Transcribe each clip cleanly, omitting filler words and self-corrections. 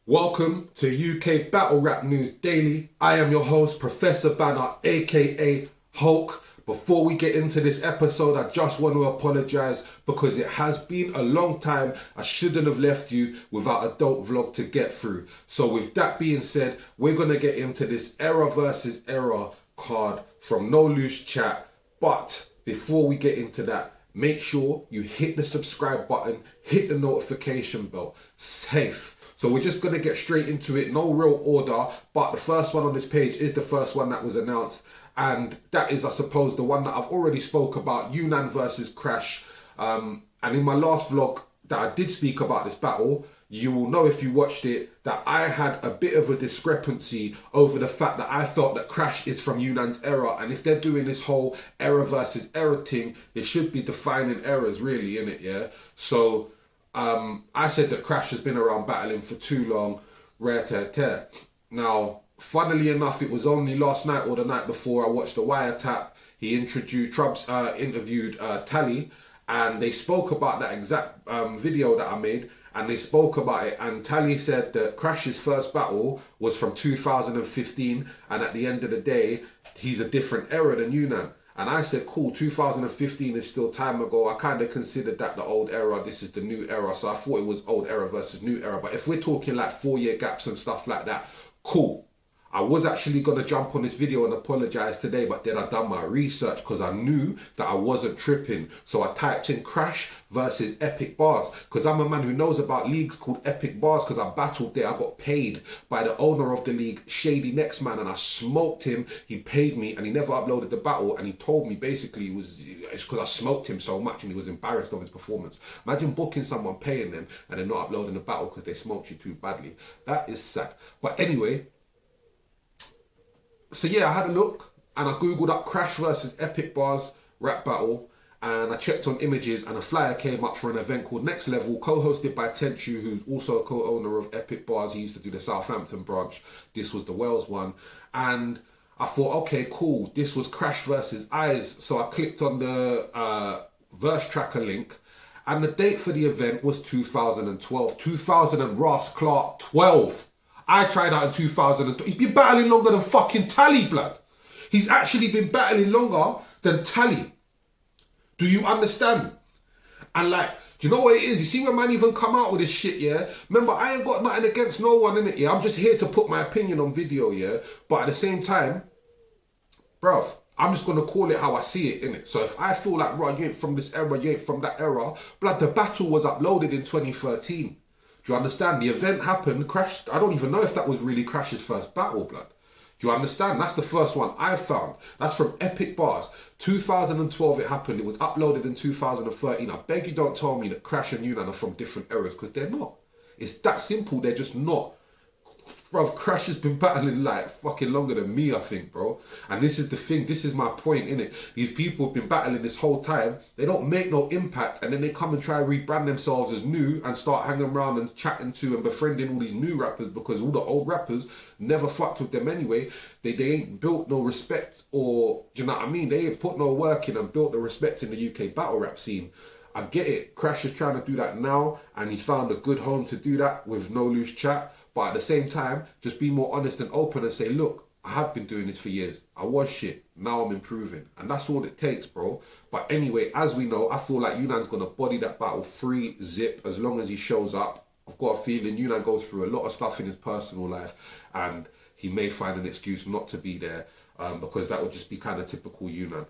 Welcome to UK Battle Rap News Daily. I am your host, Professor Banner, aka Hulk. Before we get into this episode, I just want to apologise because it has been a long time. I shouldn't have left you without a dope vlog to get through. So with that being said, we're going to get into this era versus era card from No Loose Chat. But before we get into that, make sure you hit the subscribe button, hit the notification bell. Safe. So we're just going to get straight into it. No real order, but the first one on this page is the first one that was announced. And that is, I suppose, the one that I've already spoke about, Yunnan versus Crash. And in my last vlog that I did speak about this battle, you will know if you watched it that I had a bit of a discrepancy over the fact that I felt that Crash is from Yunnan's era. And if they're doing this whole era versus era thing, they should be defining eras really, innit, yeah? So I said that Crash has been around battling for too long, rare tear tear. Now, funnily enough, it was only last night or the night before I watched the Wiretap. He introduced, Trubs interviewed Tally, and they spoke about that exact video that I made, and they spoke about it, and Tally said that Crash's first battle was from 2015, and at the end of the day, he's a different era than Yunnan. And I said, cool, 2015 is still time ago. I kind of considered that the old era, this is the new era. So I thought it was old era versus new era. But if we're talking like 4-year gaps and stuff like that, cool. I was actually going to jump on this video and apologise today, but then I done my research because I knew that I wasn't tripping. So I typed in Crash versus Epic Bars because I'm a man who knows about leagues called Epic Bars because I battled there. I got paid by the owner of the league, Shady Next Man, and I smoked him. He paid me and he never uploaded the battle, and he told me basically it's because I smoked him so much and he was embarrassed of his performance. Imagine booking someone, paying them, and then not uploading the battle because they smoked you too badly. That is sad. But anyway, so yeah, I had a look and I googled up Crash versus Epic Bars rap battle, and I checked on images and a flyer came up for an event called Next Level, co-hosted by Tenchu, who's also a co-owner of Epic Bars. He used to do the Southampton branch. This was the Wales one. And I thought, okay, cool. This was Crash versus Eyes. So I clicked on the verse tracker link, and the date for the event was 2012. 2000 and Ross Clark 12. I tried out in 2002. He's been battling longer than fucking Tally, blood. He's actually been battling longer than Tally. Do you understand? And like, do you know what it is? You see when man even come out with this shit, yeah? Remember, I ain't got nothing against no one, innit, yeah? I'm just here to put my opinion on video, yeah? But at the same time, bruv, I'm just going to call it how I see it, innit? So if I feel like, right, you ain't from this era, you ain't from that era, blood, the battle was uploaded in 2013. Do you understand? The event happened, Crash, I don't even know if that was really Crash's first battle, blood. Do you understand? That's the first one I found. That's from Epic Bars. 2012 it happened. It was uploaded in 2013. I beg you don't tell me that Crash and Yunnan are from different eras, because they're not. It's that simple. They're just not. Bro, Crash has been battling like fucking longer than me, I think, bro. And this is the thing, this is my point, innit? These people have been battling this whole time. They don't make no impact, and then they come and try to rebrand themselves as new and start hanging around and chatting to and befriending all these new rappers, because all the old rappers never fucked with them anyway. They ain't built no respect, or, do you know what I mean? They ain't put no work in and built the respect in the UK battle rap scene. I get it. Crash is trying to do that now, and he's found a good home to do that with No Loose Chat. But at the same time, just be more honest and open and say, look, I have been doing this for years. I was shit. Now I'm improving. And that's all it takes, bro. But anyway, as we know, I feel like Yunnan's going to body that battle free zip as long as he shows up. I've got a feeling Yunnan goes through a lot of stuff in his personal life, and he may find an excuse not to be there because that would just be kind of typical Yunnan.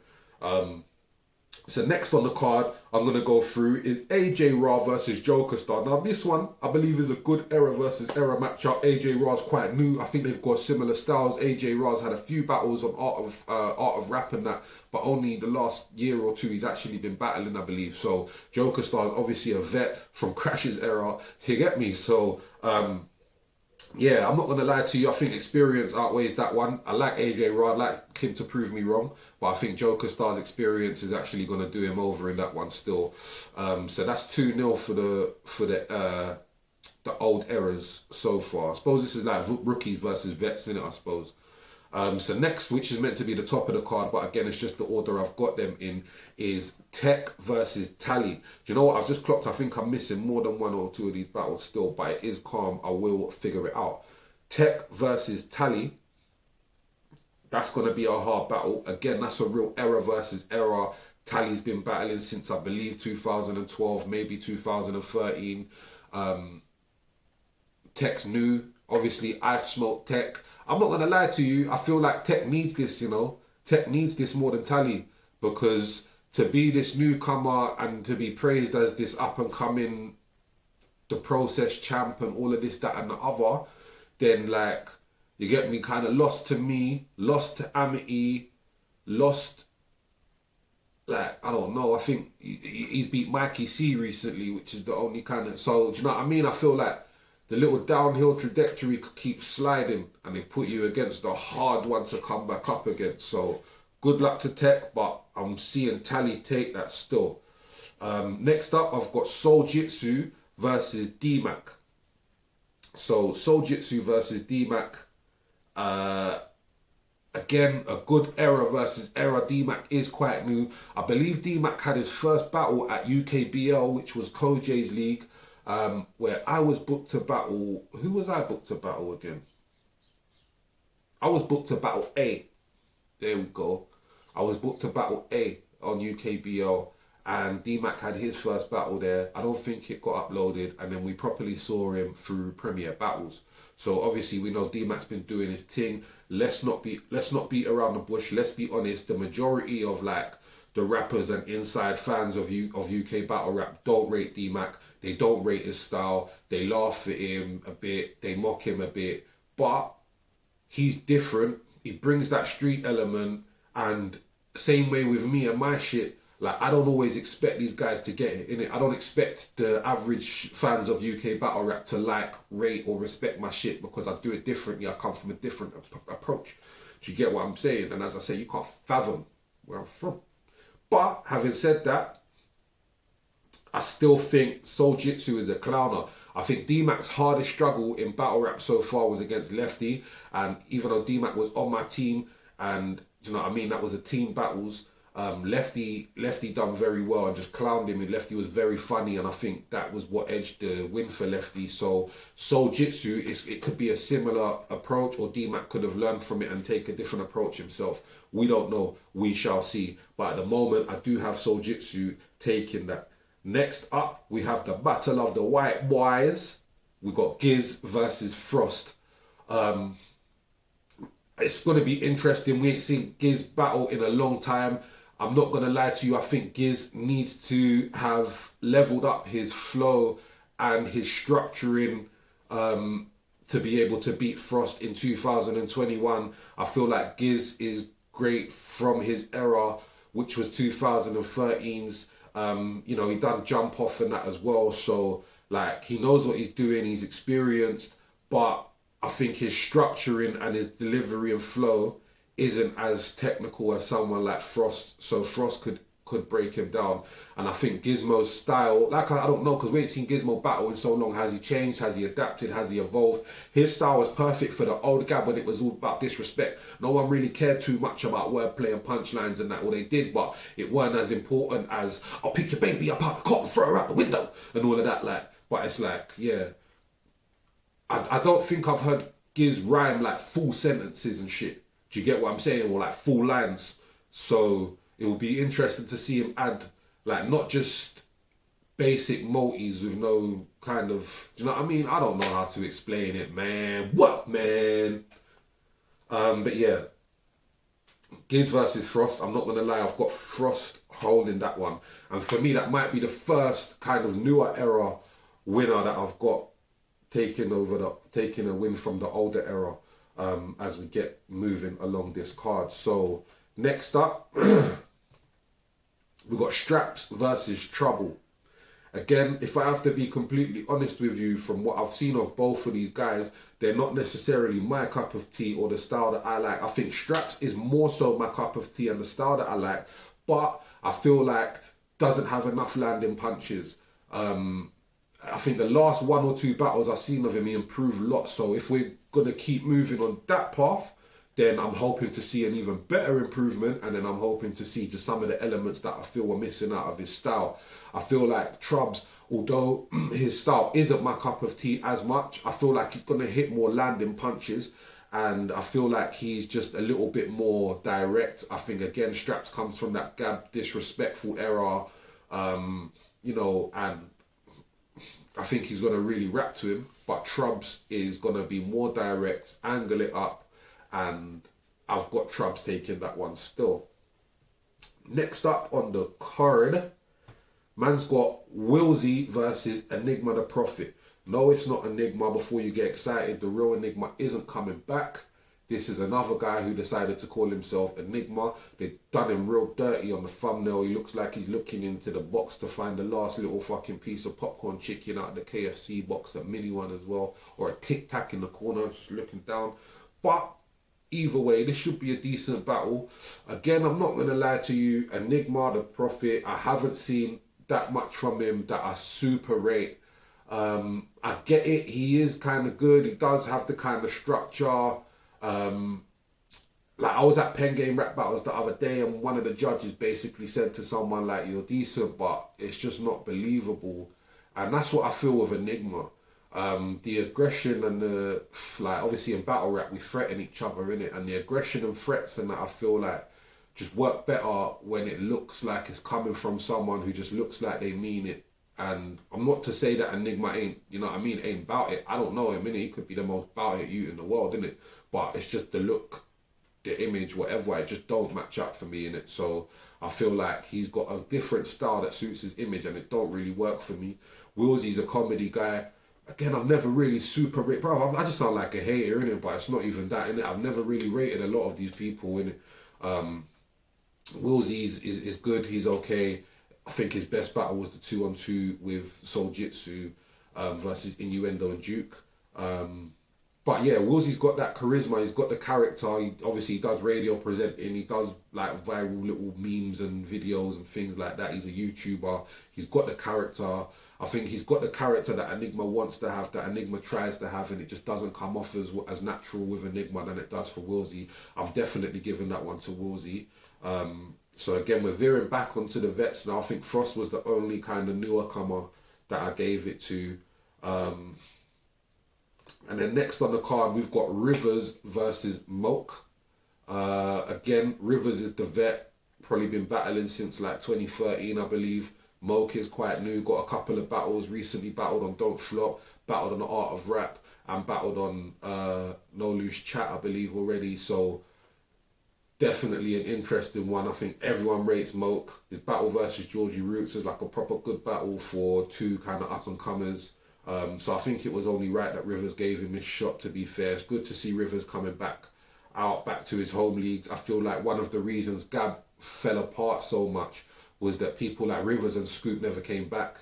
So next on the card I'm going to go through is AJ Ra versus Joker Star. Now this one I believe is a good era versus era matchup. AJ Ra's quite new. I think they've got similar styles. AJ Ra's had a few battles on art of rap and that, but only the last year or two he's actually been battling, I believe. So Joker Star is obviously a vet from Crash's era. You get me? So yeah, I'm not going to lie to you. I think experience outweighs that one. I like AJ Ra. I'd like him to prove me wrong. But I think Joker Star's experience is actually going to do him over in that one still. So that's 2-0 for the old eras so far. I suppose this is like rookies versus vets, innit, I suppose. So next, which is meant to be the top of the card, but again, it's just the order I've got them in, is Tech versus Tally. Do you know what? I've just clocked, I think I'm missing more than one or two of these battles still, but it is calm. I will figure it out. Tech versus Tally. That's going to be a hard battle. Again, that's a real era versus era. Tally's been battling since, I believe, 2012, maybe 2013. Tech's new. Obviously, I've smoked Tech. I'm not going to lie to you. I feel like Tech needs this, you know. Tech needs this more than Tally, because to be this newcomer and to be praised as this up-and-coming, the process champ and all of this, that and the other, then, like, you get me, kind of lost to me, lost to Amity, lost, like, I don't know, I think he's beat Mikey C recently, which is the only kind of, so, do you know what I mean? I feel like the little downhill trajectory could keep sliding, and they've put you against the hard one to come back up against. So good luck to Tech, but I'm seeing Tally take that still. Next up, I've got Soul Jitsu versus D-Mac. So Soul Jitsu versus D-Mac. Again, a good era versus era. D-Mac is quite new. I believe D-Mac had his first battle at UKBL, which was Kojay's league. Where I was booked to battle. Who was I booked to battle again? I was booked to battle A. There we go. I was booked to battle A on UKBL, and D-Mac had his first battle there. I don't think it got uploaded, and then we properly saw him through Premier Battles. So obviously we know D-Mac's been doing his thing. Let's not beat around the bush. Let's be honest. The majority of like the rappers and inside fans of UK battle rap don't rate D-Mac. They don't rate his style. They laugh at him a bit. They mock him a bit. But he's different. He brings that street element. And same way with me and my shit. Like, I don't always expect these guys to get it, innit? I don't expect the average fans of UK battle rap to like, rate or respect my shit, because I do it differently. I come from a different approach. Do you get what I'm saying? And as I say, you can't fathom where I'm from. But having said that, I still think Soul Jitsu is a clowner. I think D-Mac's hardest struggle in battle rap so far was against Lefty. And even though D-Mac was on my team, and you know what I mean, that was a team battles, Lefty done very well and just clowned him. And Lefty was very funny, and I think that was what edged the win for Lefty. So Soul Jitsu, it could be a similar approach, or D-Mac could have learned from it and take a different approach himself. We don't know. We shall see. But at the moment, I do have Soul Jitsu taking that. Next up, we have the Battle of the White Boys. We got Giz versus Frost. It's going to be interesting. We ain't seen Giz battle in a long time. I'm not going to lie to you. I think Giz needs to have leveled up his flow and his structuring to be able to beat Frost in 2021. I feel like Giz is great from his era, which was 2013's. You know, he done jump off and that as well. So, like, he knows what he's doing. He's experienced. But I think his structuring and his delivery and flow isn't as technical as someone like Frost. So Frost could break him down. And I think Gizmo's style, like, I don't know, because we ain't seen Gizmo battle in so long. Has he changed? Has he adapted? Has he evolved? His style was perfect for the old guy when it was all about disrespect. No one really cared too much about wordplay and punchlines and that. Well, they did, but it weren't as important as, I'll pick your baby up out the cot and throw her out the window and all of that. Like, but it's like, yeah. I don't think I've heard Giz rhyme like full sentences and shit. Do you get what I'm saying? Or like full lines. So it will be interesting to see him add, like, not just basic multis with no kind of, do you know what I mean? I don't know how to explain it, man. What, man? But yeah, Giz versus Frost. I'm not going to lie, I've got Frost holding that one. And for me, that might be the first kind of newer era winner that I've got taking a win from the older era as we get moving along this card. So next up, we've got Straps versus Trouble. Again, if I have to be completely honest with you, from what I've seen of both of these guys, they're not necessarily my cup of tea or the style that I like. I think Straps is more so my cup of tea and the style that I like, but I feel like doesn't have enough landing punches. I think the last one or two battles I've seen of him, he improved a lot. So if we're going to keep moving on that path, then I'm hoping to see an even better improvement, and then I'm hoping to see just some of the elements that I feel were missing out of his style. I feel like Trubs, although his style isn't my cup of tea as much, I feel like he's going to hit more landing punches, and I feel like he's just a little bit more direct. I think, again, Straps comes from that Gab disrespectful era, and I think he's going to really rap to him, but Trubs is going to be more direct, angle it up, and I've got Trubs taking that one still. Next up on the card, man's got Wilsey versus Enigma the Prophet. No, it's not Enigma. Before you get excited, the real Enigma isn't coming back. This is another guy who decided to call himself Enigma. They've done him real dirty on the thumbnail. He looks like he's looking into the box to find the last little fucking piece of popcorn chicken out of the KFC box, a mini one as well, or a Tic Tac in the corner, just looking down. But either way, this should be a decent battle. Again, I'm not going to lie to you, Enigma the Prophet, I haven't seen that much from him that I super rate. I get it, he is kind of good, he does have the kind of structure. Like, I was at Pen Game Rap Battles the other day, and one of the judges basically said to someone like, you're decent, but it's just not believable. And that's what I feel with Enigma. The aggression and the, like, obviously in battle rap we threaten each other, in it, and the aggression and threats and that, I feel like just work better when it looks like it's coming from someone who just looks like they mean it. And I'm not to say that Enigma ain't, you know what I mean, ain't about it. I don't know him, innit? He could be the most about it you in the world, innit? But it's just the look, the image, whatever, it just don't match up for me, innit? So I feel like he's got a different style that suits his image, and it don't really work for me. Willsy's a comedy guy. Again, I've never really super rated, bro, I just sound like a hater, innit? But it's not even that, innit? I've never really rated a lot of these people, innit? Willsy is good, he's okay. I think his best battle was the 2-on-2 with Soul Jitsu versus Innuendo and Duke. But yeah, Willsy's got that charisma, he's got the character, he obviously does radio presenting, he does like viral little memes and videos and things like that. He's a YouTuber, he's got the character. I think he's got the character that Enigma wants to have, that Enigma tries to have, and it just doesn't come off as natural with Enigma than it does for Willsy. I'm definitely giving that one to Willsy. So again, we're veering back onto the vets now. I think Frost was the only kind of newer comer that I gave it to. And then next on the card, we've got Rivers versus Moke. Again, Rivers is the vet, probably been battling since like 2013, I believe. Moke is quite new, got a couple of battles, recently battled on Don't Flop, battled on The Art of Rap, and battled on No Loose Chat, I believe, already. So definitely an interesting one. I think everyone rates Moke. His battle versus Georgie Roots is like a proper good battle for two kind of up-and-comers. So I think it was only right that Rivers gave him his shot, to be fair. It's good to see Rivers coming back to his home leagues. I feel like one of the reasons Gab fell apart so much was that people like Rivers and Scoop never came back,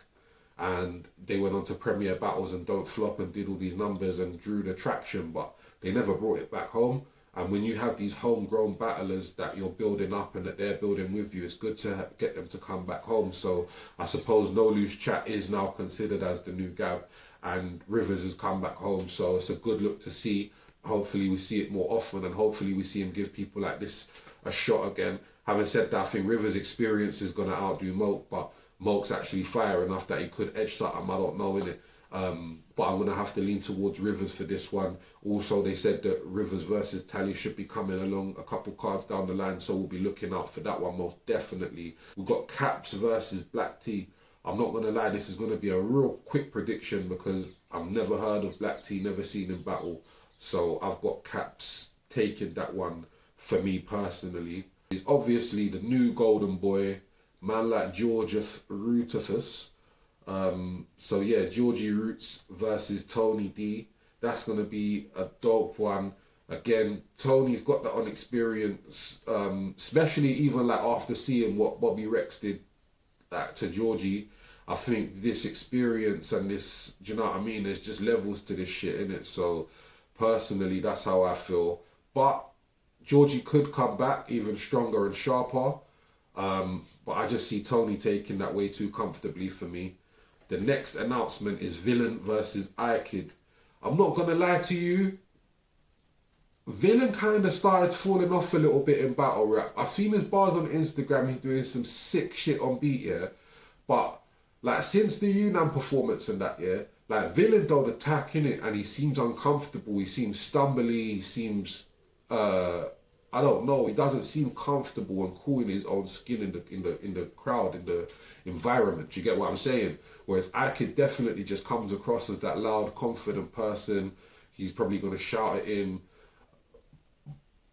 and they went on to Premier Battles and Don't Flop and did all these numbers and drew the traction, but they never brought it back home. And when you have these homegrown battlers that you're building up and that they're building with you, it's good to get them to come back home. So I suppose No Loose Chat is now considered as the new Gab, and Rivers has come back home. So it's a good look to see. Hopefully we see it more often, and hopefully we see him give people like this a shot again. Having said that, I think Rivers' experience is going to outdo Moke, but Moke's actually fire enough that he could edge something, I don't know, innit? But I'm going to have to lean towards Rivers for this one. Also, they said that Rivers versus Tally should be coming along a couple cards down the line, so we'll be looking out for that one most definitely. We've got Caps versus Black T. I'm not going to lie, this is going to be a real quick prediction because I've never heard of Black T, never seen him battle. So I've got Caps taking that one for me personally. He's obviously the new golden boy, man like Georgius Rootifus. So yeah, Georgie Roots versus Tony D. That's going to be a dope one. Again, Tony's got that on experience, especially even like after seeing what Bobby Rex did to Georgie. I think this experience and this, do you know what I mean? There's just levels to this shit, innit? So personally, that's how I feel. But Georgie could come back even stronger and sharper. But I just see Tony taking that way too comfortably for me. The next announcement is Villain versus iKid. I'm not going to lie to you. Villain kind of started falling off a little bit in battle rap. I've seen his bars on Instagram. He's doing some sick shit on beat, yeah. But like since the Yunnan performance and that, yeah, like Villain don't attack in it, and he seems uncomfortable. He seems stumbly. He seems I don't know. He doesn't seem comfortable and cool in his own skin in the crowd, in the environment. Do you get what I'm saying? Whereas I could definitely just comes across as that loud, confident person. He's probably gonna shout at him.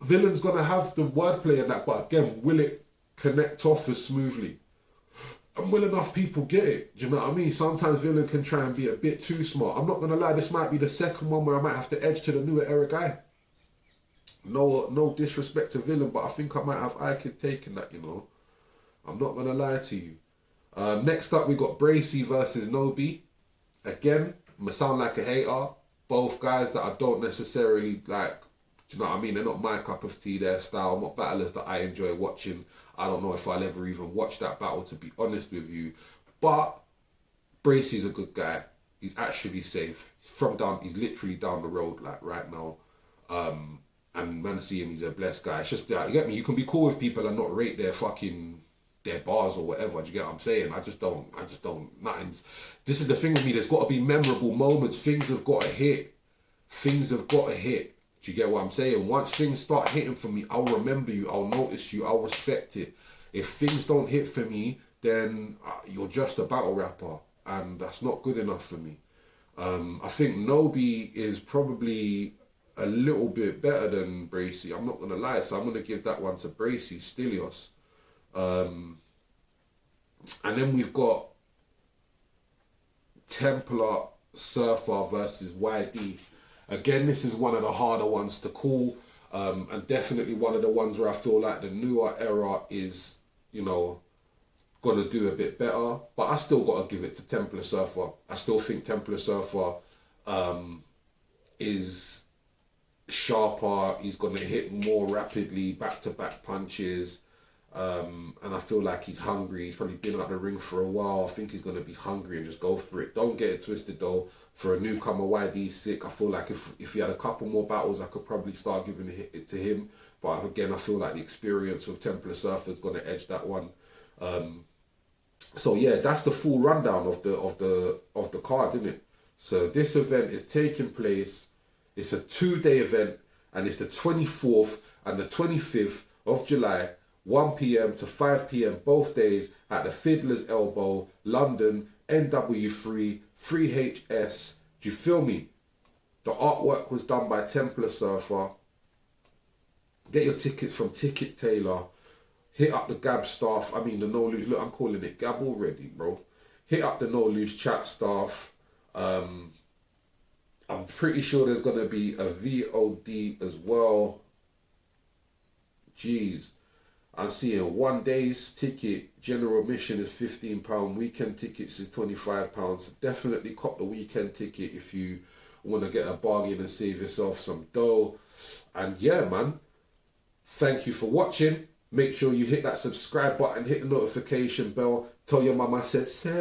Villain's gonna have the wordplay and that, but again, will it connect off as smoothly? And will enough people get it? Do you know what I mean? Sometimes Villain can try and be a bit too smart. I'm not gonna lie, this might be the second one where I might have to edge to the newer era guy. No disrespect to Villain, but I think I might have I Kid taking that, you know. I'm not gonna lie to you. Next up we got Bracy versus Nobi. Again, I sound like a hater. Both guys that I don't necessarily like. Do you know what I mean? They're not my cup of tea, their style. Not battlers that I enjoy watching. I don't know if I'll ever even watch that battle, to be honest with you. But Bracy's a good guy. He's actually safe. He's literally down the road, like right now. And man, see him, he's a blessed guy. It's just that, you get me? You can be cool with people and not rate their bars or whatever. Do you get what I'm saying? I just don't, nothing's. This is the thing with me, there's got to be memorable moments. Things have got to hit. Do you get what I'm saying? Once things start hitting for me, I'll remember you, I'll notice you, I'll respect it. If things don't hit for me, then you're just a battle rapper, and that's not good enough for me. I think Nobi is probably a little bit better than Bracy. I'm not going to lie, so I'm going to give that one to Bracy, Stilios. And then we've got Templar Surfer versus YD. Again, this is one of the harder ones to call, and definitely one of the ones where I feel like the newer era is, you know, gonna do a bit better. But I still gotta give it to Templar Surfer. I still think Templar Surfer is sharper. He's gonna hit more rapidly, back-to-back punches. And I feel like he's hungry. He's probably been out the ring for a while. I think he's going to be hungry and just go for it. Don't get it twisted though. For a newcomer, YD's sick. I feel like if he had a couple more battles, I could probably start giving it to him. But again, I feel like the experience of Templar Surfer is going to edge that one. So yeah, that's the full rundown of the card, isn't it? So this event is taking place. It's a 2-day event, and it's the 24th and the 25th of July. 1 p.m. to 5 p.m. both days at the Fiddler's Elbow, London, NW3, 3HS. Do you feel me? The artwork was done by Templar Surfer. Get your tickets from Ticket Tailor. Hit up the Gab staff. I mean the No Lose. Look, I'm calling it Gab already, bro. Hit up the No Lose chat staff. I'm pretty sure there's going to be a VOD as well. Jeez. I'm seeing 1 day's ticket, general admission is £15, weekend tickets is £25. Definitely cop the weekend ticket if you want to get a bargain and save yourself some dough. And yeah, man, thank you for watching. Make sure you hit that subscribe button, hit the notification bell, tell your mama I said say.